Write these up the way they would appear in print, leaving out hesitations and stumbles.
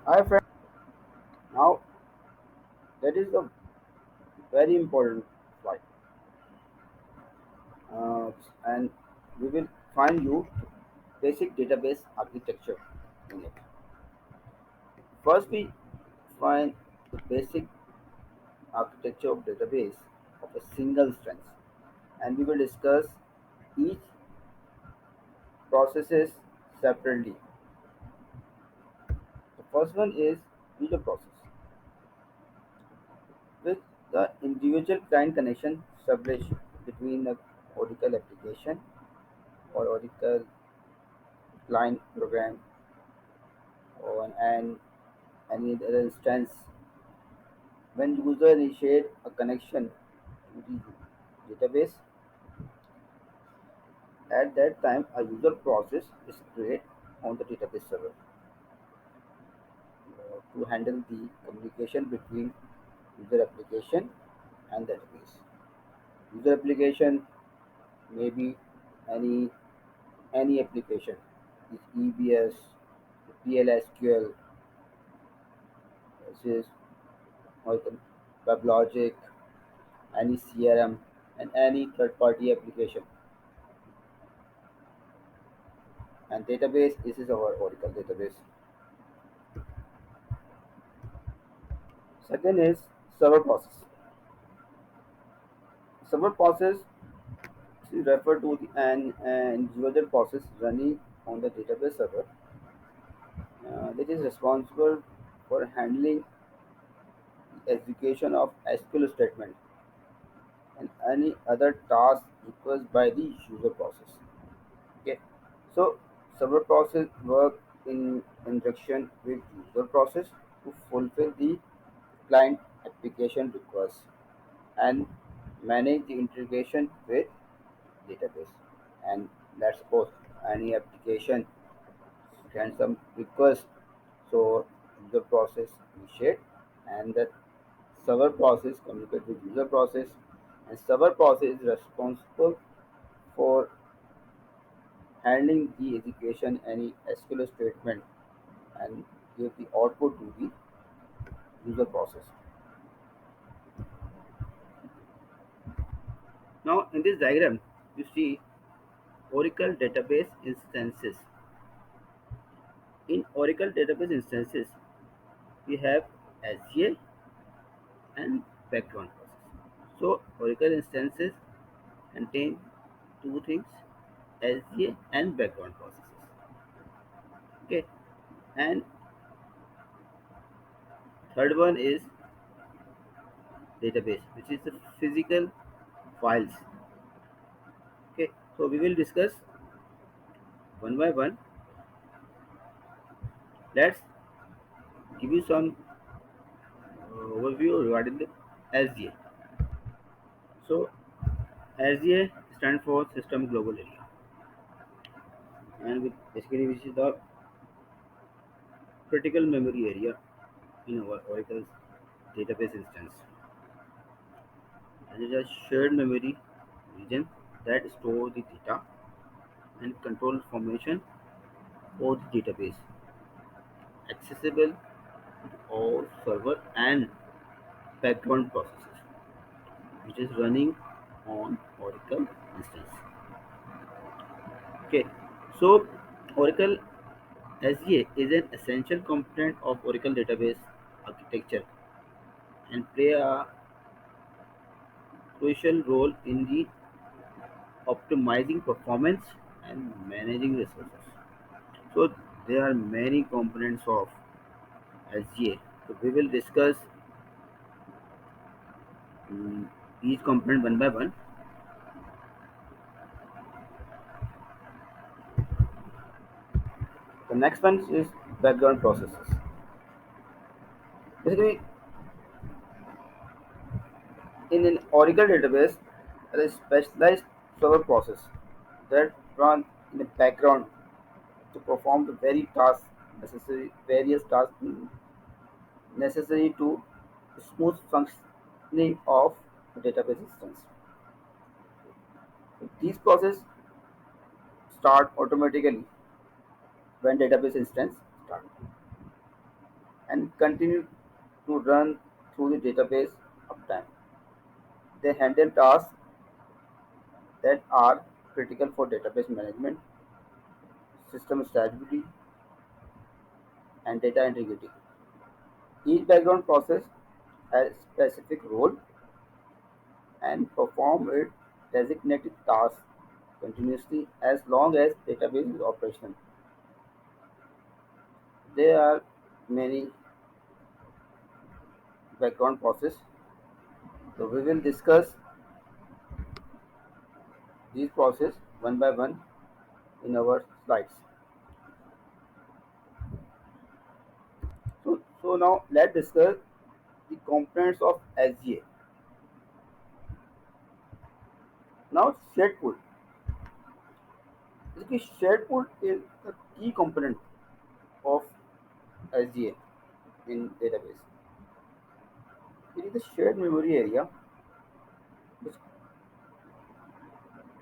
Hi friend, now that is a very important slide, uh, and we will find you basic database architecture in it. First, we find the basic architecture of database of a single instance, and we will discuss each processes separately. The first one is user process, with the individual client connection established between the Oracle application or Oracle client program or and any other instance when user initiate a connection to the database. At that time a user process is created on the database server to handle the communication between user application and database. User application may be any any application, is EBS, PLSQL, this is Oracle WebLogic, any CRM, and any third-party application. And database, this is our Oracle database. Second is server process. Server process is referred to an individual process running on the database server that is responsible for handling the execution of SQL statement and any other task requested by the user process. Okay, so server process work in conjunction with user process to fulfill the client application requests and manage the integration with database. And let's suppose any application sends some request, so user process initiate and the server process communicate with user process, and server process is responsible for handling the execution any SQL statement and give the output to the user process. Now in this diagram you see Oracle database instances. In Oracle database instances, we have SGA and background process. So Oracle instances contain two things, SGA and background processes. Okay, and third one is database, which is the physical files. Okay, so we will discuss one by one. Let's give you some overview regarding the SGA. So SGA stands for System Global Area, and basically which is the critical memory area in our Oracle's database instance, and it is a shared memory region that store the data and control information for the database, accessible to all server and background processes, which is running on Oracle instance. Okay, so Oracle SGA is an essential component of Oracle database architecture and play a crucial role in the optimizing performance and managing resources. So there are many components of SGA. So we will discuss mm, each component one by one. The next one is background processes. Basically, in an Oracle database, there is specialized server process that run in the background to perform the various tasks necessary to smooth functioning of the database instance. These processes start automatically when database instance start. continue to run through the database uptime. They handle tasks that are critical for database management, system stability, and data integrity. Each background process has a specific role and perform its designated task continuously as long as database is operational. There are many background process. So we will discuss these process one by one in our slides. So now let's discuss the components of SGA. Now shared pool. Basically, shared pool is the key component of SGA in database. It is a shared memory area which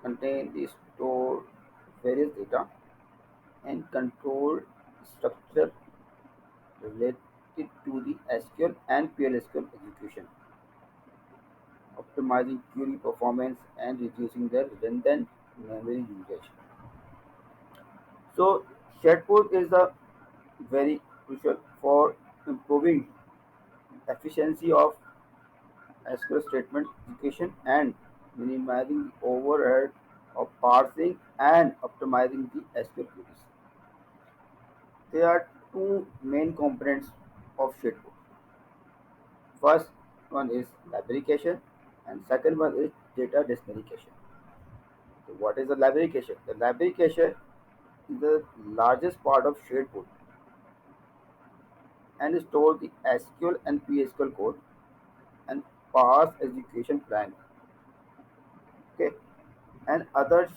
contain the stored various data and control structure related to the SQL and PLSQL execution, optimizing query performance and reducing the redundant memory usage. So shared pool is a very crucial for improving efficiency of SQL statement execution and minimizing the overhead of parsing and optimizing the SQL queries. There are two main components of shared pool. First one is library cache and second one is data dictionary cache. So what is the library cache? The library cache is the largest part of shared pool and store the SQL and PSQL code and parse execution plan. Okay, and other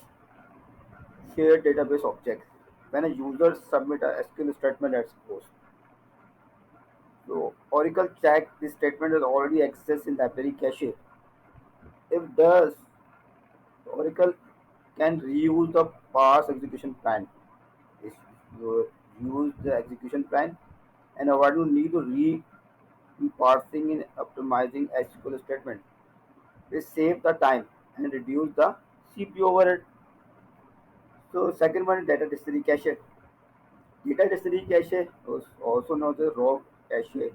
shared database objects. When a user submit a SQL statement at suppose, so Oracle check this statement is already accessed in library cache. If does, Oracle can reuse the parse execution plan. If you use the execution plan and avoid you need to parsing and optimizing SQL statement. This save the time and reduce the CPU overhead. So second one is data dictionary cache. Data dictionary cache, also known as raw cache,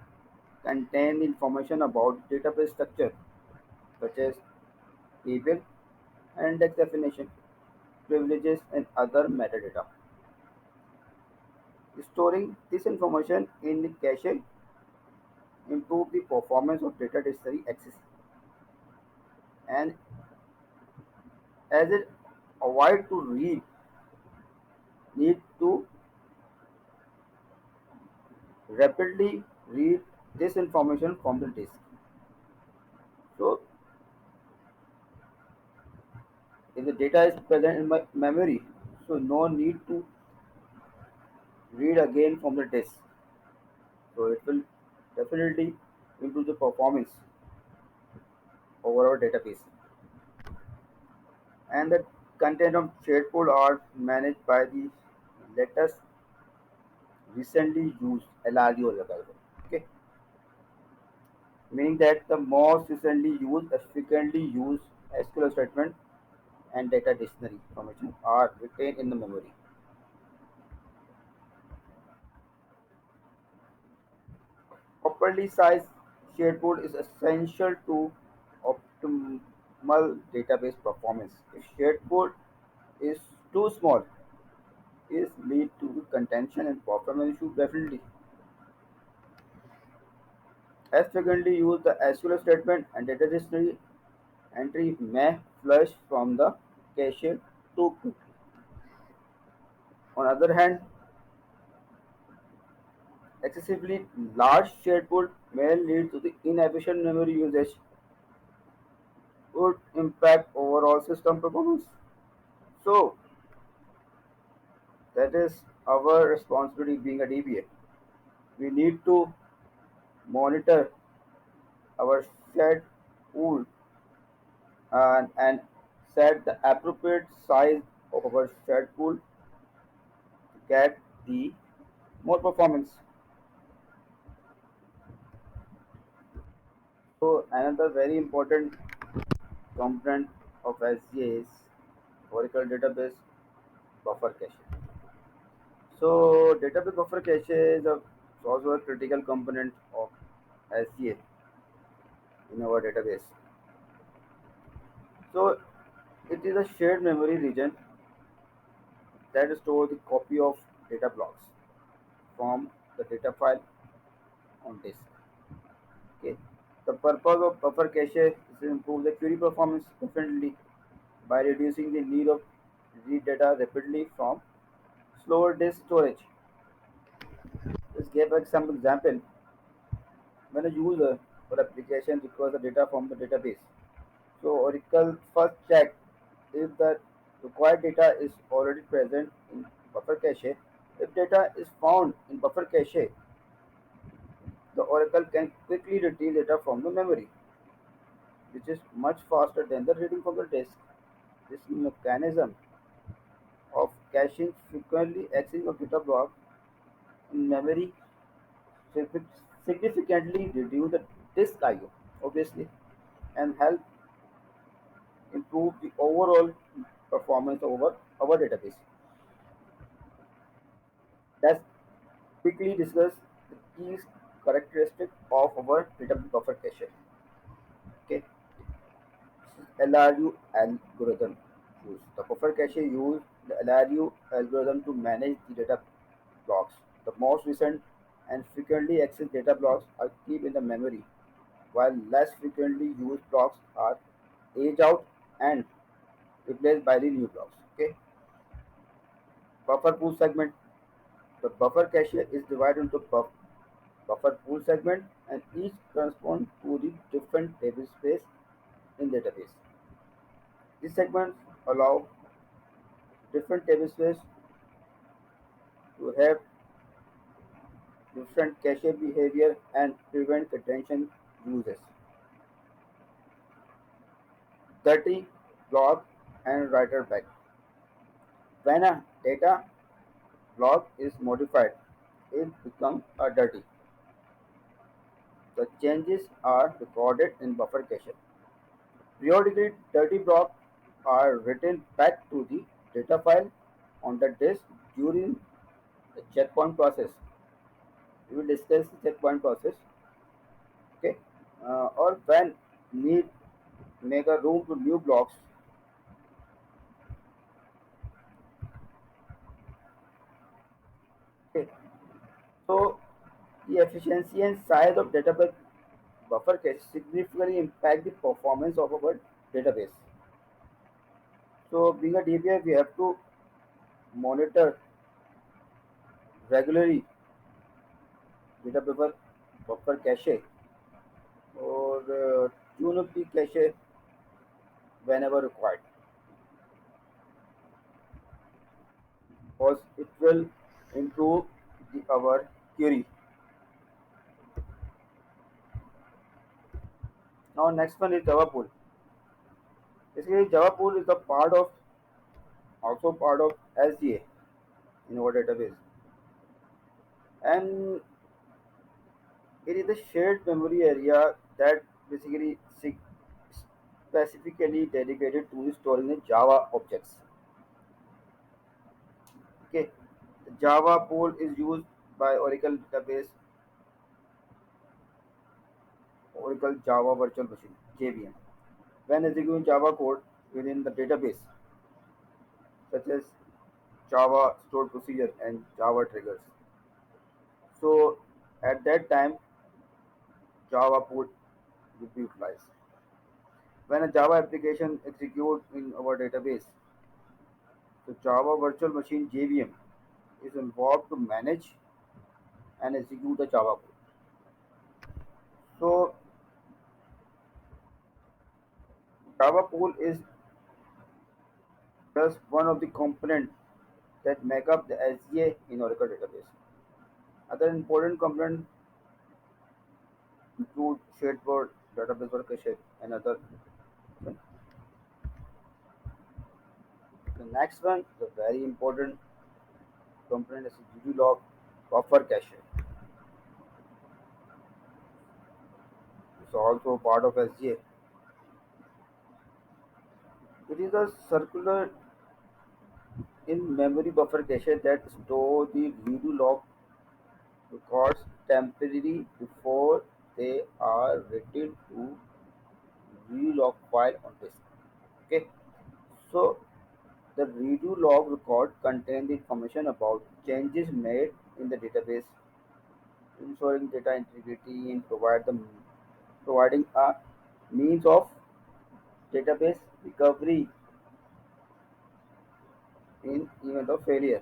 contain information about database structure such as table and index definition, privileges, and other metadata. Storing this information in the cache improve the performance of data dictionary access and as it avoid to read need to rapidly read this information from the disk. So if the data is present in my memory, so no need to read again from the disk. So it will definitely improve the performance over our database. And the content of shared pool are managed by the latest recently used LRU available. Okay, meaning that the most recently used, frequently used SQL statement and data dictionary information are retained in the memory. Properly sized shared pool is essential to optimal database performance. If shared pool is too small, it lead to contention and performance issue definitely. As frequently used, the SQL statement and data dictionary entry may flush from the cache too quickly. On the other hand, excessively large shared pool may lead to the inefficient memory usage, would impact overall system performance. So that is our responsibility being a DBA. We need to monitor our shared pool and set the appropriate size of our shared pool to get the more performance. Another very important component of SGA is Oracle database buffer cache. So database buffer cache is also a critical component of SGA in our database. So it is a shared memory region that stores the copy of data blocks from the data file on disk. Okay. The purpose of buffer cache is to improve the query performance differently by reducing the need of read data rapidly from slower disk storage. Let's give some example. When a user or application requires the data from the database, so Oracle first check if the required data is already present in buffer cache. If data is found in buffer cache, the Oracle can quickly retrieve data from the memory, which is much faster than the reading from the disk. This mechanism of caching frequently access of data block in memory significantly reduce the disk I/O, obviously, and help improve the overall performance over our database. Let's quickly discuss the key characteristic of our database buffer cache. Okay, LRU algorithm use. The buffer cache use the LRU algorithm to manage the data blocks. The most recent and frequently accessed data blocks are kept in the memory, while less frequently used blocks are aged out and replaced by the new blocks. Okay, buffer pool segment. The buffer cache is divided into buffer pool segment, and each corresponds to the different table space in database. These segments allow different table space to have different cache behavior and prevent contention uses. Dirty block and writer back. When a data block is modified, it becomes a dirty. The changes are recorded in buffer cache. Periodically, dirty blocks are written back to the data file on the disk during the checkpoint process. We will discuss the checkpoint process. Okay, or when need make a room to new blocks. Okay, so the efficiency and size of database buffer cache significantly impact the performance of our database. So being a DBA, we have to monitor regularly database buffer cache or tune up the cache whenever required, because it will improve our query. Now next one is Java pool. Basically, Java pool is a part of also part of SDA in our database, and it is a shared memory area that basically specifically dedicated to storing the Java objects. Okay, the Java pool is used by Oracle database, Oracle Java Virtual Machine (JVM). When executing Java code within the database, such as Java stored procedure and Java triggers. So at that time, Java pool will be utilized. When a Java application executes in our database, the Java Virtual Machine (JVM) is involved to manage and execute the Java code. So Java pool is just one of the components that make up the SDA in Oracle database. Other important components include shadeboard, database workstation, and other. The next one, the very important component is GDLog buffer cache. It's also part of SGA. It is a circular in-memory buffer cache that store the redo log records temporarily before they are written to redo log file on disk. Okay, so the redo log record contains the information about changes made in the database, ensuring data integrity and providing a means of database recovery in event of failure.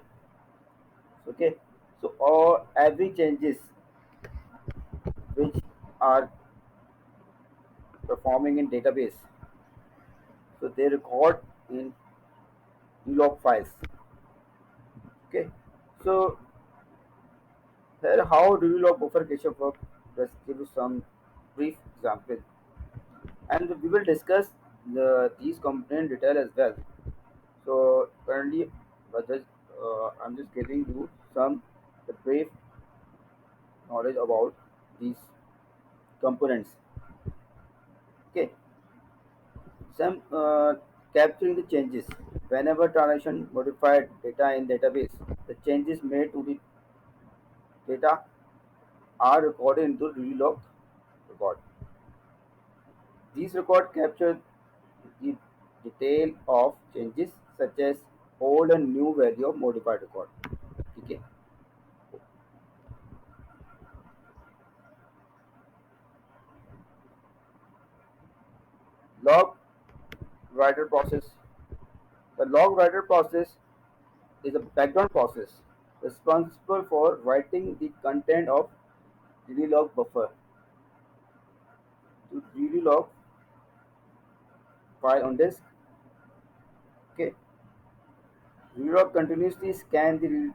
Okay, so all every changes which are performing in database, so they record in log files. Okay, so here how do you log buffer cache work? Let's give you some brief example, and we will discuss these component detail as well. So currently, I'm just giving you some the brief knowledge about these components. Okay, some capturing the changes. Whenever transaction modified data in database, the changes made to the data are recorded into relog record. These records capture the detail of changes such as old and new value of modified record. Okay. Log writer process. The log writer process is a background process responsible for writing the content of log buffer to log file on disk. Okay. Relog continuously scan the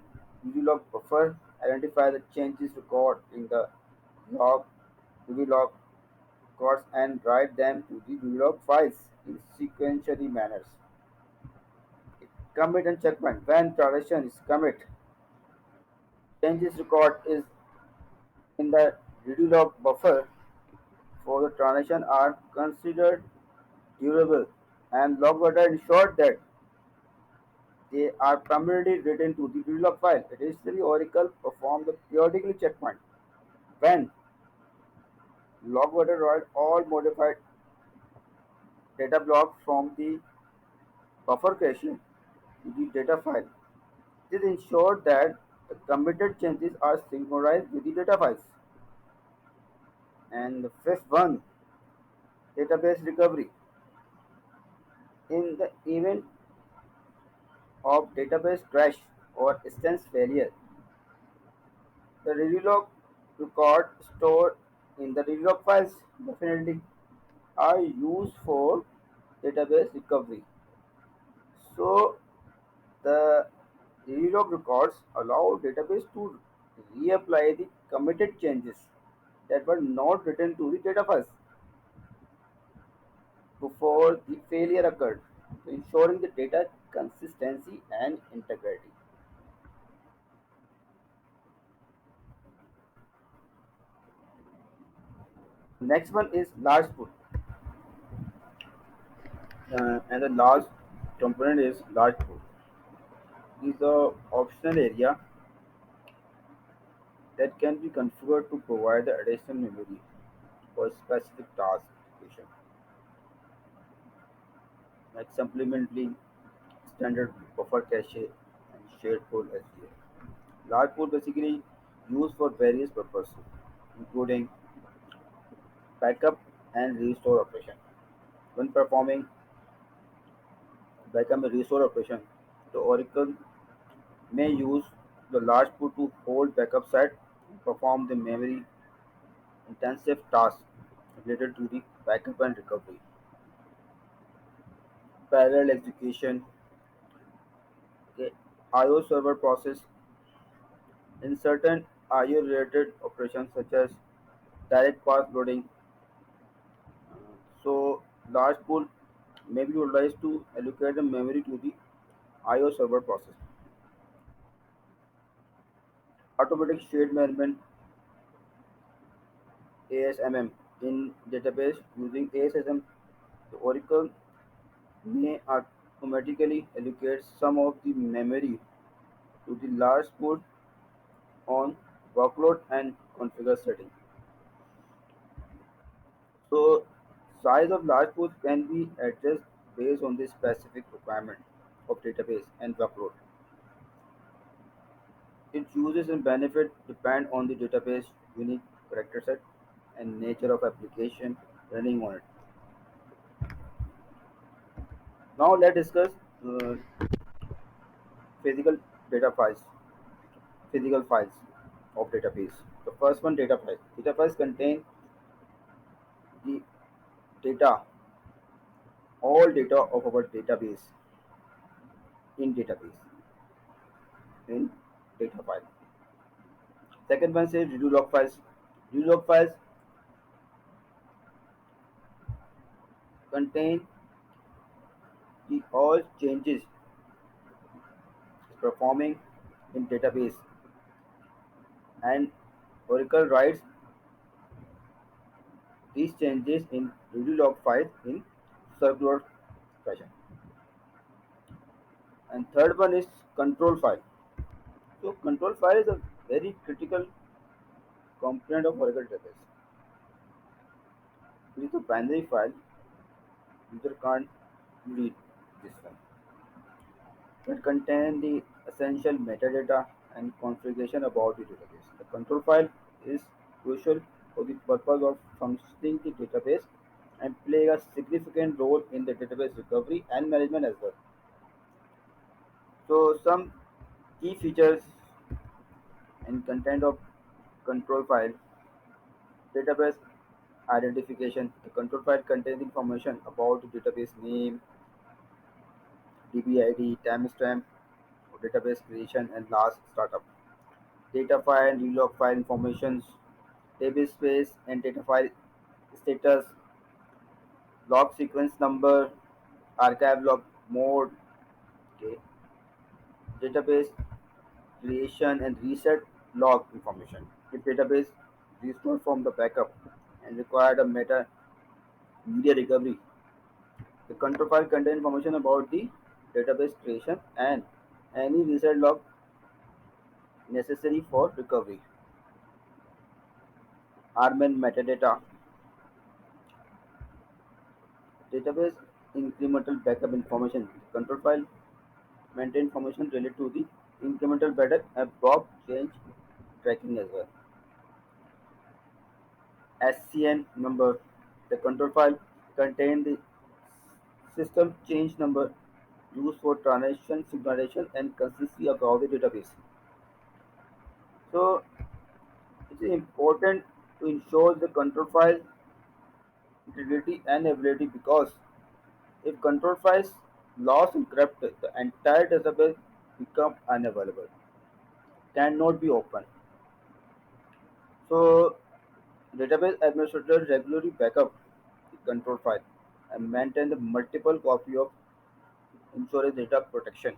log buffer, identify the changes recorded in the log, log records, and write them to the log files in sequentially manners. Commit and checkpoint. When transaction is commit, changes record is in the log buffer for the transaction are considered durable, and log writer ensured that they are primarily written to the log file. Additionally, Oracle performed the periodically checkpoint when log writer write all modified data blocks from the buffer cache to the data file. This ensures that the committed changes are synchronized with the data files. And the fifth one, database recovery. In the event of database crash or instance failure, the Relog record stored in the Relog files definitely are used for database recovery. So the Relog records allow database to reapply the committed changes that were not written to the data files before the failure occurred, ensuring the data consistency and integrity. Next one is large pool, and the last component is large pool. Is a optional area that can be configured to provide the additional memory for specific task application, like supplementary standard buffer cache and shared pool SDA. Large pool basically used for various purposes, including backup and restore operation. When performing backup and restore operation, the Oracle may use the large pool to hold backup set and perform the memory intensive tasks related to the backup and recovery. Parallel execution, okay, I/O server process in certain I/O related operations such as direct path loading. So large pool may be utilized to allocate the memory to the I/O server process. Automatic shared management (ASMM). in database using ASM, the Oracle may automatically allocate some of the memory to the large pool on workload and configure setting. So size of large pools can be adjusted based on the specific requirement of database and workload. Its uses and benefit depend on the database unique character set and nature of application running on it. Now let's discuss uh, physical data files, physical files of database. The first one, data files. Data files contain the data, all data of our database in database in data file. Second one says redo log files. Redo log files contain the all changes performing in database, and Oracle writes these changes in redo log files in circular fashion. And third one is control file. So control file is a very critical component of Oracle database. It is a binary file. User can't read this one. It contains the essential metadata and configuration about the database. The control file is crucial for the purpose of functioning the database and play a significant role in the database recovery and management as well. So some key features and content of control file: database identification. The control file contains information about the database name, DBID, timestamp, database creation and last startup. Data file, relog file informations, table space and data file status, log sequence number, archive log mode, okay, database creation and reset log information. If database restored from the backup and required a meta media recovery, the control file contains information about the database creation and any reset log necessary for recovery. ARM and metadata, database incremental backup information. Control file maintain information related to the incremental backup and block change tracking as well. SCN number, the control file contain the system change number used for transaction synchronization and consistency across the database. So it is important to ensure the control file integrity and availability, because if control files lost and corrupted, the entire database become unavailable, cannot be opened. So database administrators regularly backup the control file and maintain the multiple copy of ensure data protection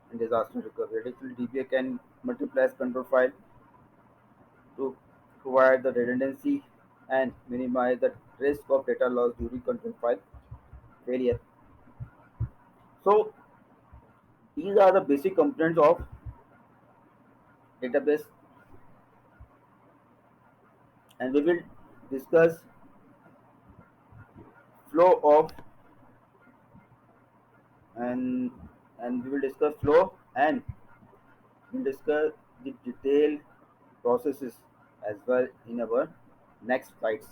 and disaster recovery. Additionally, DBA can multiply control file to provide the redundancy and minimize the risk of data loss during control file failure. So these are the basic components of database, and we will discuss flow of and we will discuss flow, and we'll discuss the detailed processes as well in our next slides.